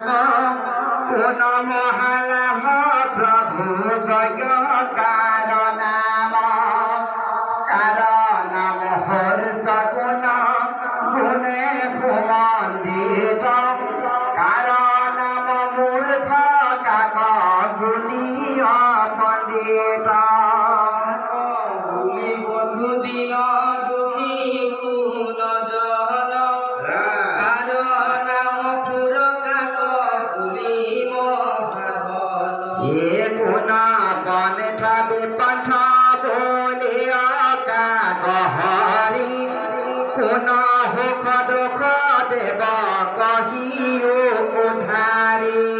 কোন মহালাভ প্রভু জয়কার নাম হর জগুণ গুণে মন্দির কার নাম মূর্খ কাক বলিয়া পণ্ডিত বন্ধু দিন দুঃখী গুণ জন কার নাম পুর কাক বলি মহাধন এ গুণ পন্থ বিপন্থ বলিয়া কাক হরি কোন সুখ দুখ দেব কহিও উধাৰী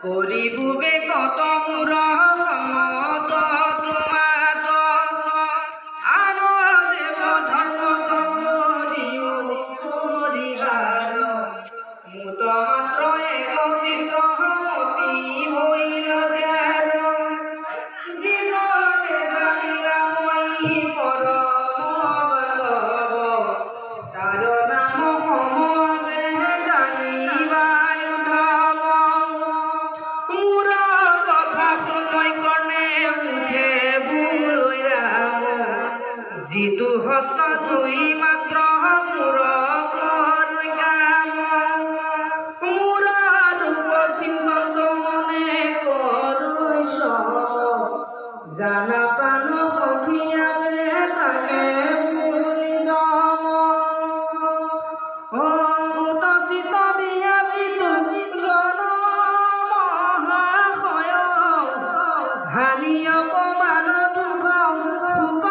করিবুবে কত মূর সমত তোমাত আনো দেব ধর্ম করিও পরিহার মুত মাত্র এক চিত্র মতি হইল জ্ঞান জীবনে জানিলা মই পরম বালব তার নাম সমবে জানিবাই উদ্ধব যিটো হস্ত দুই মাত্ৰ মূৰ কৰো কাম মূৰ ৰূপ চিন্তন মনে কৰো জানা প্ৰাণ সখিয়াবে তাকে বুলি নম অমৃত চিত দিয়া যিটো জন মহাশয় হানি অপমান দুখ সুখ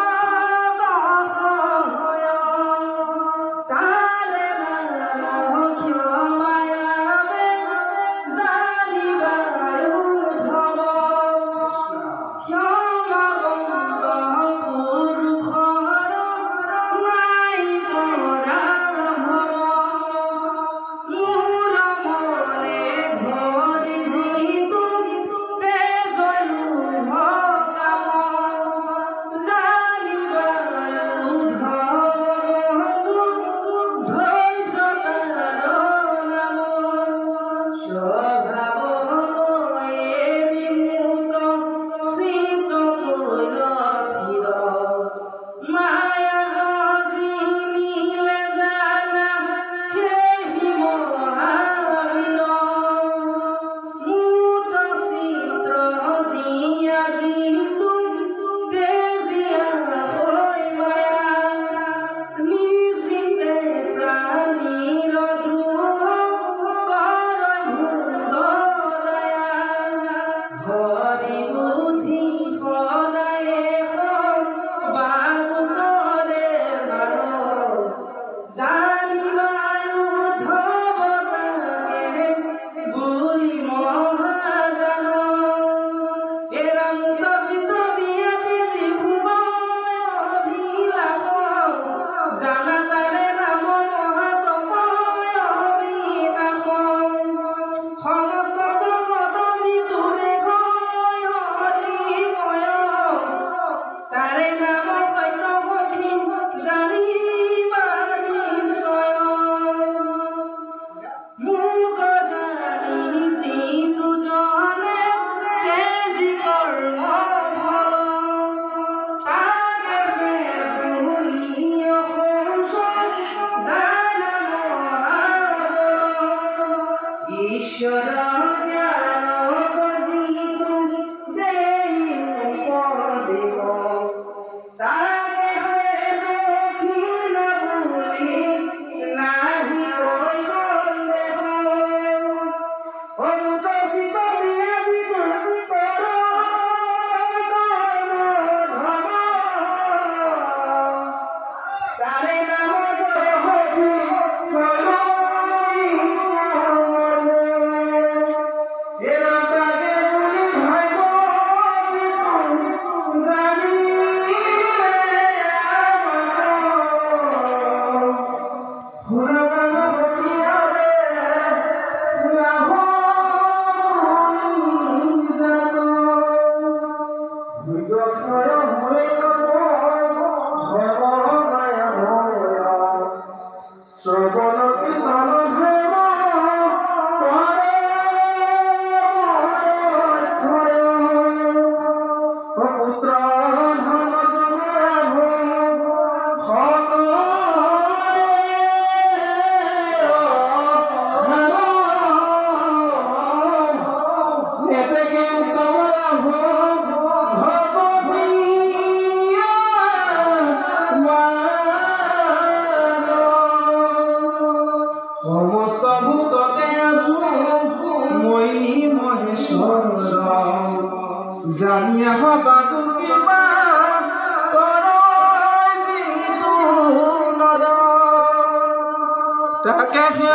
এতেকে সমস্ত ভূততে আছো মই মহেশ্বৰ জানিয়া হবাকো কিবা তাকে সে